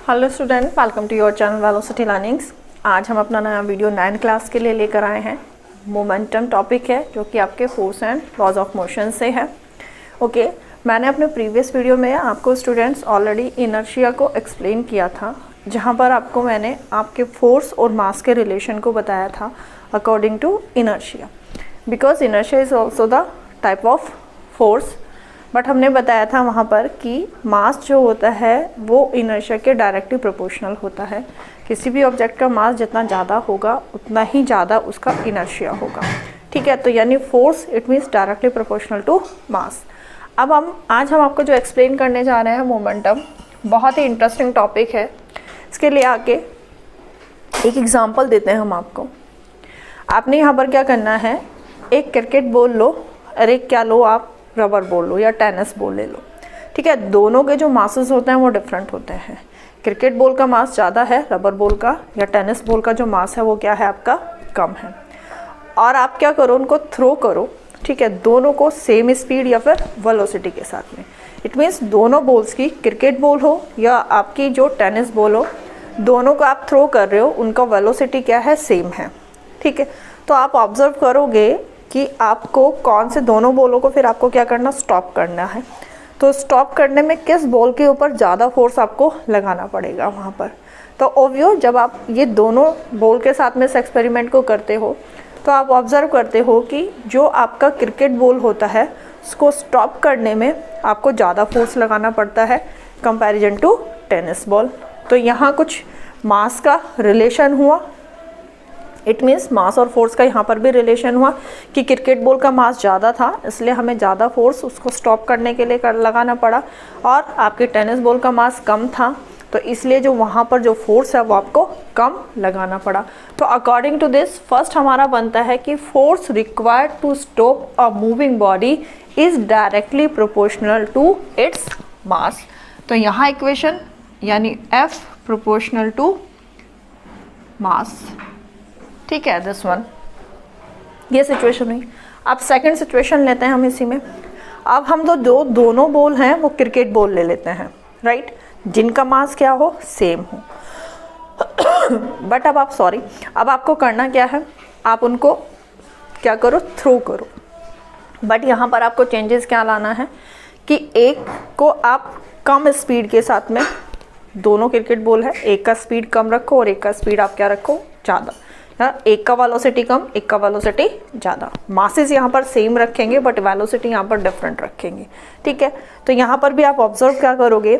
Hello student, welcome to your channel velocity learnings. आज हम अपना नया वीडियो 9th क्लास के लिए लेकर आए हैं। मोमेंटम टॉपिक है जो कि आपके force and laws of motion से है। ओके, मैंने अपने प्रीवियस वीडियो में आपको स्टूडेंट्स ऑलरेडी इनर्शिया को एक्सप्लेन किया था, जहाँ पर आपको मैंने आपके फोर्स और मास के रिलेशन को बताया था according to inertia, because inertia is also the type of force. But हमने बताया था वहाँ पर कि मास जो होता है वो इनर्शिया के डायरेक्टली प्रोपोर्शनल होता है। किसी भी ऑब्जेक्ट का मास जितना ज़्यादा होगा उतना ही ज़्यादा उसका इनर्शिया होगा। ठीक है, तो यानी force it means directly proportional to mass. अब आज हम आपको जो एक्सप्लेन करने जा रहे हैं मोमेंटम, बहुत ही इंटरेस्टिंग टॉपिक है। इसके लिए आके एक एग्जाम्पल देते हैं हम आपको। आपने यहाँ पर क्या करना है, एक क्रिकेट बॉल लो, अरे क्या लो आप, रबर बॉल लो या टेनिस बॉल ले लो। ठीक है, दोनों के जो मासेस होते हैं वो डिफरेंट होते हैं। क्रिकेट बॉल का मास ज़्यादा है, रबर बॉल का या टेनिस बॉल का जो मास है वो क्या है आपका, कम है। और आप क्या करो, उनको थ्रो करो। ठीक है, दोनों को सेम स्पीड या फिर वेलोसिटी के साथ में। इट मीन्स दोनों बॉल्स की, क्रिकेट बॉल हो या आपकी जो टेनिस बॉल हो, दोनों को आप थ्रो कर रहे हो, उनका वेलोसिटी क्या है, सेम है। ठीक है, तो आप ऑब्जर्व करोगे कि आपको कौन से दोनों बॉलों को फिर आपको क्या करना, स्टॉप करना है। तो स्टॉप करने में किस बॉल के ऊपर ज़्यादा फोर्स आपको लगाना पड़ेगा वहाँ पर। तो ओब्वियो जब आप ये दोनों बॉल के साथ में इस एक्सपेरिमेंट को करते हो तो आप ऑब्जर्व करते हो कि जो आपका क्रिकेट बॉल होता है उसको स्टॉप करने में आपको ज़्यादा फोर्स लगाना पड़ता है कंपैरिजन टू टेनिस बॉल। तो यहाँ कुछ मास का रिलेशन हुआ, इट मीन्स मास और फोर्स का यहाँ पर भी रिलेशन हुआ कि क्रिकेट बॉल का मास ज़्यादा था इसलिए हमें ज़्यादा फोर्स उसको स्टॉप करने के लिए लगाना पड़ा, और आपके टेनिस बॉल का मास कम था तो इसलिए जो वहाँ पर जो फोर्स है वो आपको कम लगाना पड़ा। तो अकॉर्डिंग टू दिस फर्स्ट हमारा बनता है कि force required to stop a moving body is directly proportional to its mass. तो यहाँ इक्वेशन यानी F प्रोपोर्शनल टू मास। ठीक है, दिस वन, ये सिचुएशन हुई। अब सेकंड सिचुएशन लेते हैं हम इसी में। अब हम तो जो दोनों बॉल हैं वो क्रिकेट बॉल ले लेते हैं, राइट, जिनका मास क्या हो, सेम हो। बट अब आपको करना क्या है, आप उनको क्या करो, थ्रो करो। बट यहाँ पर आपको चेंजेस क्या लाना है कि एक को आप कम स्पीड के साथ में, दोनों क्रिकेट बॉल है, एक का स्पीड कम रखो और एक का स्पीड आप क्या रखो, ज़्यादा। एक का वेलोसिटी कम, एक का वेलोसिटी ज़्यादा। मासेस यहाँ पर सेम रखेंगे बट वेलोसिटी यहाँ पर डिफरेंट रखेंगे। ठीक है, तो यहाँ पर भी आप ऑब्जर्व क्या करोगे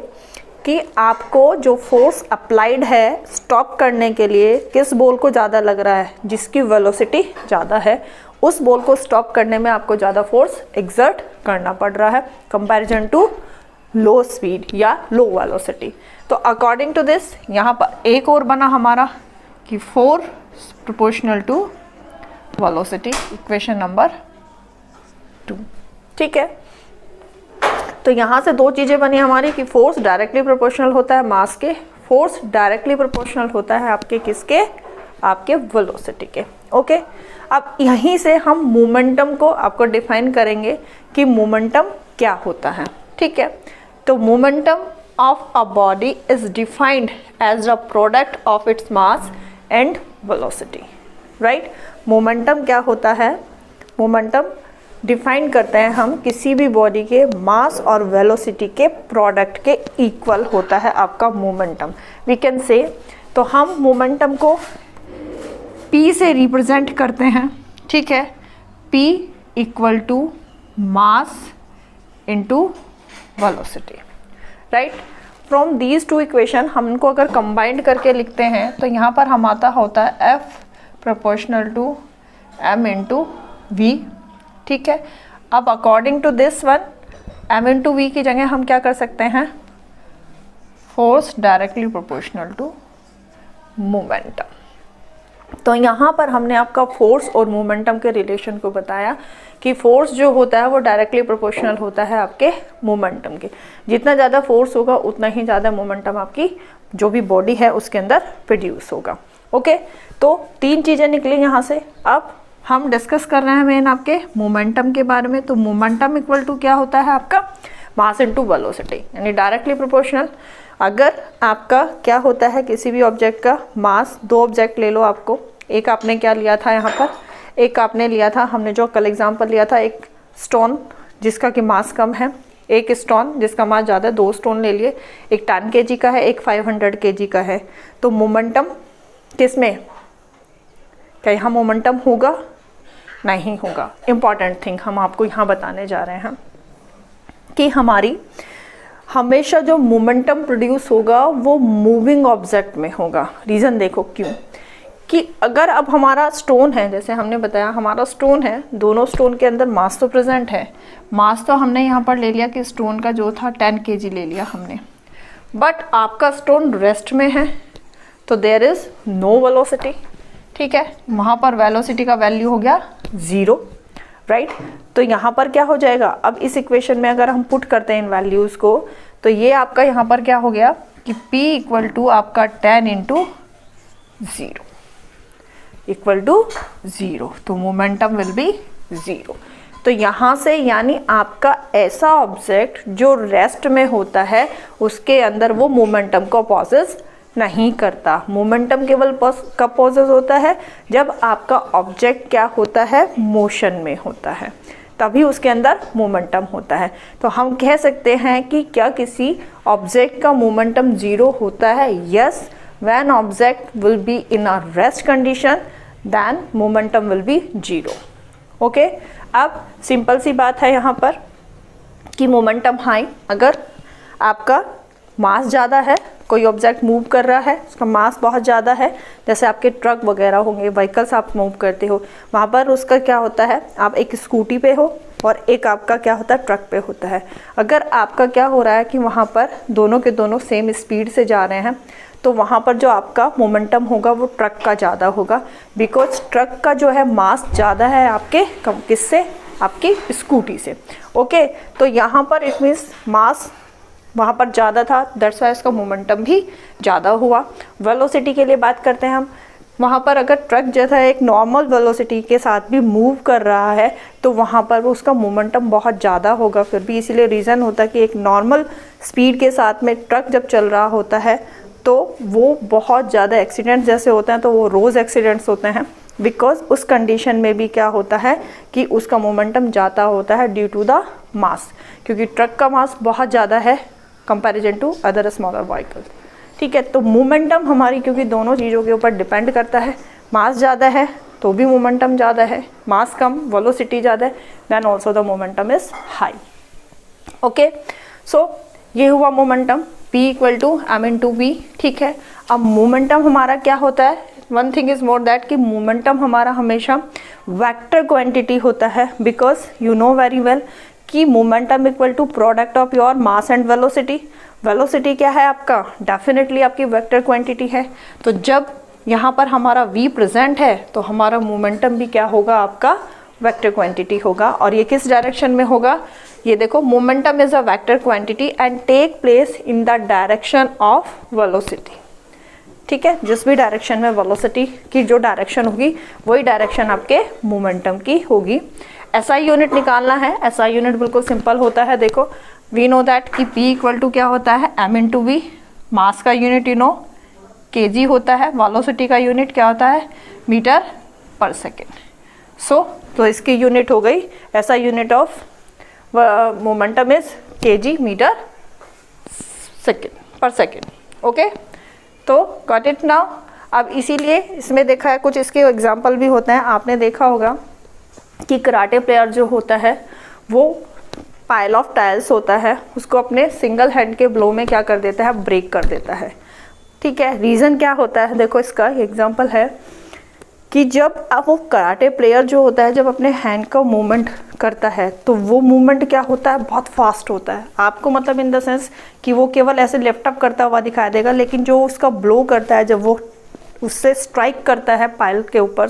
कि आपको जो फोर्स अप्लाइड है स्टॉप करने के लिए किस बॉल को ज़्यादा लग रहा है, जिसकी वेलोसिटी ज़्यादा है, उस बॉल को स्टॉप करने में आपको ज़्यादा फोर्स एक्सर्ट करना पड़ रहा है कंपेरिजन टू लो स्पीड या लो वेलोसिटी। तो अकॉर्डिंग टू दिस यहाँ पर एक और बना हमारा कि force proportional to velocity, equation number 2। ठीक है, तो यहाँ से दो चीज़ें बनी हमारी कि फोर्स डायरेक्टली प्रोपोर्शनल होता है मास के, फोर्स डायरेक्टली प्रोपोर्शनल होता है आपके किसके, आपके वेलोसिटी के। ओके, अब यहीं से हम मोमेंटम को आपको डिफाइन करेंगे कि मोमेंटम क्या होता है। ठीक है, तो momentum of a body is defined as a product of its mass and velocity, right. Momentum क्या होता है, मोमेंटम डिफाइन करते हैं हम किसी भी बॉडी के मास और वेलोसिटी के प्रोडक्ट के इक्वल होता है आपका मोमेंटम, वी कैन से। तो हम मोमेंटम को P से रिप्रेजेंट करते हैं। ठीक है, P equal to mass into velocity, right. From these two equation हम इनको अगर कंबाइंड करके लिखते हैं तो यहाँ पर हम होता है F proportional to M into V। ठीक है, अब according to this one M into V की जगह हम क्या कर सकते हैं, force directly proportional to momentum. तो यहाँ पर हमने आपका फोर्स और मोमेंटम के रिलेशन को बताया कि फोर्स जो होता है वो डायरेक्टली प्रोपोर्शनल होता है आपके मोमेंटम के। जितना ज़्यादा फोर्स होगा उतना ही ज़्यादा मोमेंटम आपकी जो भी बॉडी है उसके अंदर प्रोड्यूस होगा। ओके, तो तीन चीज़ें निकली यहाँ से। अब हम डिस्कस कर रहे हैं मेन आपके मोमेंटम के बारे में। तो मोमेंटम इक्वल टू क्या होता है आपका, मास इनटू वेलोसिटी, यानी डायरेक्टली प्रोपोर्शनल। अगर आपका क्या होता है किसी भी ऑब्जेक्ट का मास, दो ऑब्जेक्ट ले लो आपको, एक आपने क्या लिया था यहाँ पर, एक आपने लिया था, हमने जो कल एग्जांपल लिया था, एक स्टोन जिसका कि मास कम है, एक स्टोन जिसका मास ज़्यादा है, दो स्टोन ले लिए, एक 10 kg का है, एक 500 kg का है। तो मोमेंटम किस में, क्या यहाँ मोमेंटम होगा? नहीं होगा। इम्पॉर्टेंट थिंग हम आपको यहाँ बताने जा रहे हैं कि हमारी हमेशा जो मोमेंटम प्रोड्यूस होगा वो मूविंग ऑब्जेक्ट में होगा। रीज़न देखो क्यों, कि अगर अब हमारा स्टोन है, जैसे हमने बताया हमारा स्टोन है, दोनों स्टोन के अंदर मास तो प्रेजेंट है, मास तो हमने यहाँ पर ले लिया कि स्टोन का जो था 10 kg ले लिया हमने, बट आपका स्टोन रेस्ट में है तो देयर इज़ नो वेलोसिटी। ठीक है, वहाँ पर वेलोसिटी का वैल्यू हो गया 0, राइट। तो यहाँ पर क्या हो जाएगा, अब इस इक्वेशन में अगर हम पुट करते हैं इन वैल्यूज़ को, तो ये आपका यहाँ पर क्या हो गया कि P इक्वल टू आपका 10 × 0 इक्वल टू 0, तो मोमेंटम विल बी 0। तो यहाँ से यानी आपका ऐसा ऑब्जेक्ट जो रेस्ट में होता है उसके अंदर वो मोमेंटम को पॉसेस नहीं करता। मोमेंटम केवल कब पॉसेस होता है, जब आपका ऑब्जेक्ट क्या होता है, मोशन में होता है, तभी उसके अंदर मोमेंटम होता है। तो हम कह सकते हैं कि क्या किसी ऑब्जेक्ट का मोमेंटम 0 होता है? Yes, when object will be in a rest condition then momentum will be 0। Okay, अब सिंपल सी बात है यहाँ पर कि मोमेंटम हाई, अगर आपका मास ज़्यादा है, कोई ऑब्जेक्ट मूव कर रहा है, उसका मास बहुत ज़्यादा है, जैसे आपके ट्रक वगैरह होंगे, व्हीकल्स आप मूव करते हो, वहाँ पर उसका क्या होता है, आप एक स्कूटी पे हो और एक आपका क्या होता है, ट्रक पे होता है। अगर आपका क्या हो रहा है कि वहाँ पर दोनों के दोनों सेम स्पीड से जा रहे हैं, तो वहाँ पर जो आपका मोमेंटम होगा वो ट्रक का ज़्यादा होगा, बिकॉज ट्रक का जो है मास ज़्यादा है आपके किससे, आपकी स्कूटी से। ओके, तो यहाँ पर इट मीन्स मास वहाँ पर ज़्यादा था, दैट्स वाई इसका मोमेंटम भी ज़्यादा हुआ। वेलोसिटी के लिए बात करते हैं हम, वहाँ पर अगर ट्रक जैसा एक नॉर्मल वेलोसिटी के साथ भी मूव कर रहा है तो वहाँ पर वो उसका मोमेंटम बहुत ज़्यादा होगा फिर भी। इसीलिए रीज़न होता है कि एक नॉर्मल स्पीड के साथ में ट्रक जब चल रहा होता है तो वो बहुत ज़्यादा एक्सीडेंट्स जैसे होते हैं, तो वो रोज़ एक्सीडेंट्स होते हैं, बिकॉज उस कंडीशन में भी क्या होता है कि उसका मोमेंटम ज़्यादा होता है ड्यू टू द मास, क्योंकि ट्रक का मास बहुत ज़्यादा है comparison to other smaller vehicle. ठीक है, तो मोमेंटम हमारी क्योंकि दोनों चीज़ों के ऊपर डिपेंड करता है, मास ज़्यादा है तो भी मोमेंटम ज़्यादा है, मास कम वेलोसिटी ज़्यादा है, then also the momentum is high. Okay, so ये हुआ momentum, P equal to m/v। ठीक है, अब मोमेंटम हमारा क्या होता है, one thing is more that कि मोमेंटम हमारा हमेशा वेक्टर क्वांटिटी होता है, because you know very well कि momentum equal to product of your mass and velocity. Velocity क्या है आपका, डेफिनेटली आपकी वेक्टर क्वांटिटी है। तो जब यहाँ पर हमारा v प्रेजेंट है तो हमारा मोमेंटम भी क्या होगा, आपका वेक्टर क्वांटिटी होगा। और ये किस डायरेक्शन में होगा, ये देखो, momentum is a vector quantity and take place in the direction of velocity. ठीक है, जिस भी डायरेक्शन में वेलोसिटी की जो डायरेक्शन होगी वही डायरेक्शन आपके मोमेंटम की होगी। SI यूनिट निकालना है, SI यूनिट बिल्कुल सिंपल होता है। देखो, वी नो दैट कि P इक्वल टू क्या होता है, m/v। मास का यूनिट यू नो kg होता है, वेलोसिटी का यूनिट क्या होता है, मीटर पर सेकेंड। सो तो इसकी यूनिट हो गई, SI unit of momentum is kg metre per second. Okay, तो गॉट इट नाउ। अब इसीलिए इसमें देखा है, कुछ इसके एग्जाम्पल भी होते हैं, आपने देखा होगा कि कराटे प्लेयर जो होता है वो पाइल ऑफ टाइल्स होता है, उसको अपने सिंगल हैंड के ब्लो में क्या कर देता है, ब्रेक कर देता है। ठीक है, रीज़न क्या होता है, देखो इसका एग्जांपल है कि जब अब वो कराटे प्लेयर जो होता है जब अपने हैंड का मूवमेंट करता है तो वो मूवमेंट क्या होता है, बहुत फास्ट होता है। आपको मतलब इन द सेंस कि वो केवल ऐसे लिफ्ट अप करता हुआ दिखाई देगा, लेकिन जो उसका ब्लो करता है, जब वो उससे स्ट्राइक करता है पाइल के ऊपर,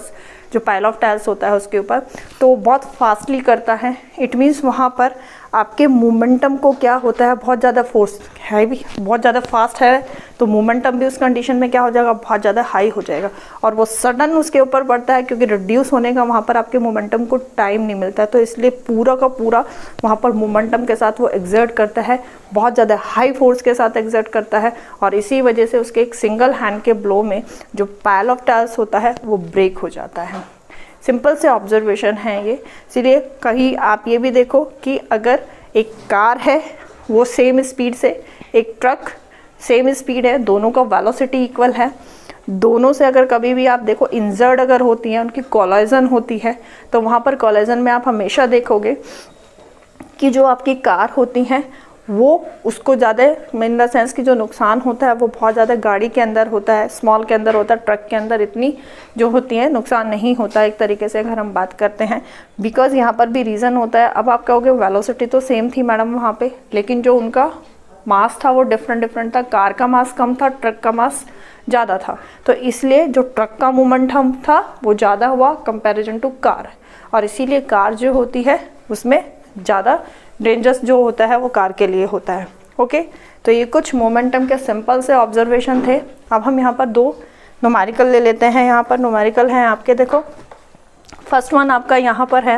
जो पाइल ऑफ टाइल्स होता है उसके ऊपर, तो बहुत फास्टली करता है। इट मीन्स वहाँ पर आपके मोमेंटम को क्या होता है, बहुत ज़्यादा फोर्स है भी, बहुत ज़्यादा फास्ट है तो मोमेंटम भी उस कंडीशन में क्या हो जाएगा, बहुत ज़्यादा हाई हो जाएगा और वो सडन उसके ऊपर बढ़ता है क्योंकि रिड्यूस होने का वहाँ पर आपके मोमेंटम को टाइम नहीं मिलता है, तो इसलिए पूरा का पूरा वहाँ पर मोमेंटम के साथ वो एग्जर्ट करता है, बहुत ज़्यादा हाई फोर्स के साथ एग्जर्ट करता है और इसी वजह से उसके एक सिंगल हैंड के ब्लो में जो पाइल ऑफ टायर्स होता है वो ब्रेक हो जाता है। सिंपल से ऑब्जर्वेशन है ये। इसीलिए कहीं आप ये भी देखो कि अगर एक कार है वो सेम स्पीड से, एक ट्रक सेम स्पीड है, दोनों का वेलोसिटी इक्वल है, दोनों से अगर कभी भी आप देखो इंजर्ड अगर होती हैं, उनकी कोलाइजन होती है, तो वहाँ पर कोलाइजन में आप हमेशा देखोगे कि जो आपकी कार होती हैं वो उसको ज़्यादा इन द सेंस कि जो नुकसान होता है वो बहुत ज़्यादा गाड़ी के अंदर होता है, स्मॉल के अंदर होता है, ट्रक के अंदर इतनी जो होती है नुकसान नहीं होता एक तरीके से अगर हम बात करते हैं, बिकॉज यहाँ पर भी रीज़न होता है। अब आप कहोगे वेलोसिटी तो सेम थी मैडम वहाँ पे, लेकिन जो उनका मास था वो डिफरेंट था, कार का मास कम था, ट्रक का मास ज़्यादा था, तो इसलिए जो ट्रक का मोमेंटम था वो ज़्यादा हुआ कंपेरिजन टू कार, और इसीलिए कार जो होती है उसमें ज़्यादा डेंजरस जो होता है वो कार के लिए होता है। ओके, तो ये कुछ मोमेंटम के सिंपल से ऑब्जर्वेशन थे। अब हम यहाँ पर दो न्यूमेरिकल ले लेते हैं। यहाँ पर न्यूमेरिकल हैं आपके, देखो फर्स्ट वन आपका यहाँ पर है,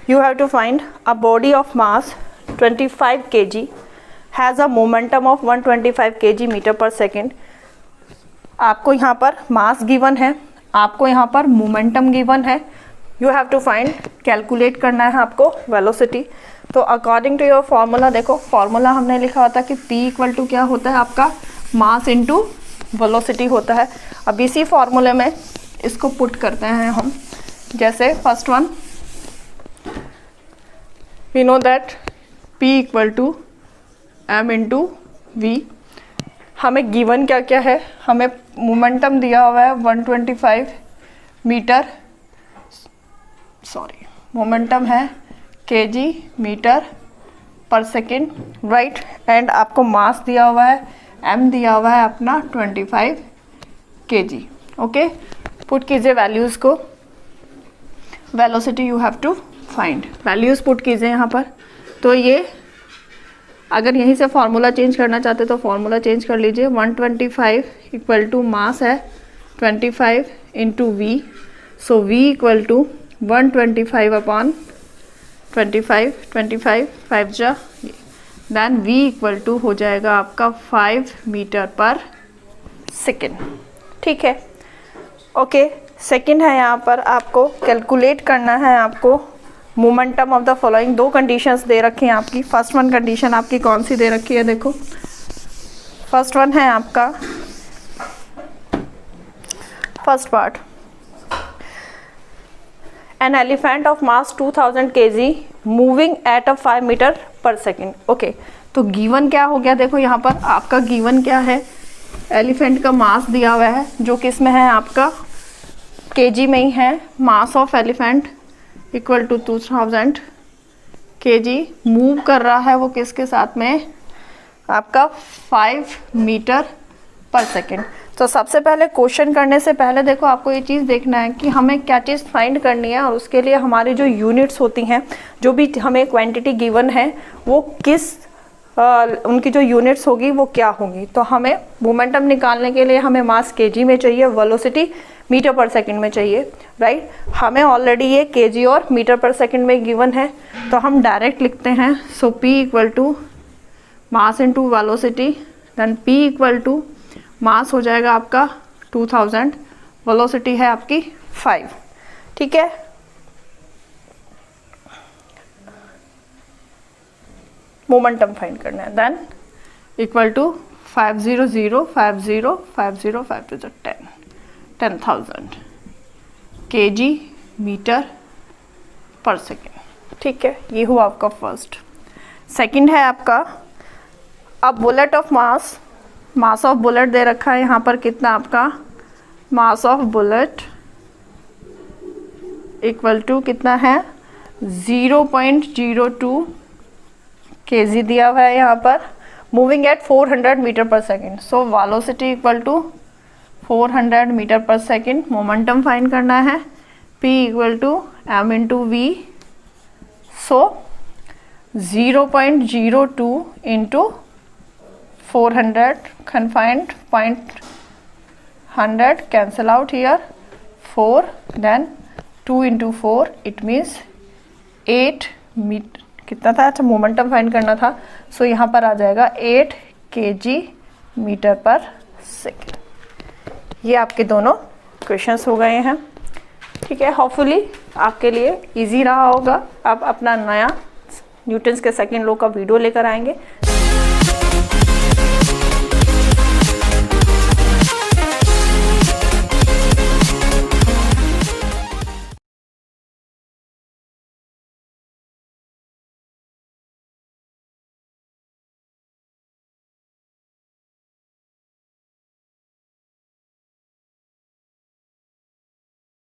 you have to find a body of mass 25 kg has a momentum of 125 kg metre per second. आपको यहाँ पर मास गिवन है, आपको यहाँ पर मोमेंटम गिवन है, you have to find, calculate करना है आपको वेलोसिटी। तो अकॉर्डिंग टू योर फार्मूला, देखो फार्मूला हमने लिखा होता है कि P इक्वल टू क्या होता है आपका, मास इनटू वेलोसिटी होता है। अब इसी फार्मूले में इसको पुट करते हैं हम, जैसे first one we know that P equal to m into V. हमें गिवन क्या क्या है, हमें मोमेंटम दिया हुआ है 125 मीटर, सॉरी मोमेंटम है kg metre per second, right, and आपको मास दिया हुआ है, m दिया हुआ है अपना 25 kg। ओके, पुट कीजिए वैल्यूज़ को, velocity you have to find, values put कीजिए यहाँ पर। तो ये अगर यहीं से फार्मूला चेंज करना चाहते तो फार्मूला चेंज कर लीजिए, 125 इक्वल टू मास है 25 into we, so v equal to 125 upon 25, 5 जा, देन v इक्वल टू हो जाएगा आपका 5 मीटर पर सेकेंड। ठीक है, ओके, सेकेंड है यहाँ पर आपको कैलकुलेट करना है, आपको मोमेंटम ऑफ द फॉलोइंग, दो कंडीशंस दे रखी हैं आपकी। फर्स्ट वन कंडीशन आपकी कौन सी दे रखी है, देखो फर्स्ट वन है आपका, first part, an elephant of mass 2000 kg moving at a 5 metre per second. Okay, तो गिवन क्या हो गया, देखो यहाँ पर आपका गिवन क्या है, एलिफेंट का मास दिया हुआ है जो किस में है आपका kg में ही है, mass of elephant equal to 2000 kg, move कर रहा है वो किसके साथ में, आपका 5 मीटर पर सेकेंड। तो सबसे पहले क्वेश्चन करने से पहले देखो आपको ये चीज़ देखना है कि हमें क्या चीज़ फाइंड करनी है, और उसके लिए हमारी जो यूनिट्स होती हैं, जो भी हमें क्वांटिटी गिवन है वो किस उनकी जो यूनिट्स होगी वो क्या होंगी। तो हमें मोमेंटम निकालने के लिए हमें मास kg में चाहिए, वेलोसिटी मीटर पर सेकंड में चाहिए, राइट। हमें ऑलरेडी ये kg और मीटर पर सेकंड में गिवन है, तो हम डायरेक्ट लिखते हैं, so P equal to mass into velocity, then P equal to mass हो जाएगा आपका 2000, वेलोसिटी है आपकी 5। ठीक है, मोमेंटम फाइंड करना है, then equal to 500 50 50 5 to the 10,000 kg metre per second. ठीक है, ये हुआ आपका फर्स्ट। सेकंड है आपका, अब bullet of mass, mass of bullet दे रखा है यहाँ पर कितना आपका, mass of bullet equal to कितना है 0.02 kg दिया हुआ है यहाँ पर, moving at 400 metre per second. So velocity equal to 400 metre per second. Momentum find करना है, P equal to m into we. So 0.02 into 400 confined point 100 cancel out here 4 then 2 into 4 it means 8 metre कितना था, अच्छा momentum find करना था, सो यहाँ पर आ जाएगा 8 kg मीटर पर सेकेंड। ये आपके दोनों क्वेश्चंस हो गए हैं, ठीक है। होपफुली आपके लिए इजी रहा होगा। अब अपना नया न्यूटन्स के सेकंड लॉ का वीडियो लेकर आएंगे,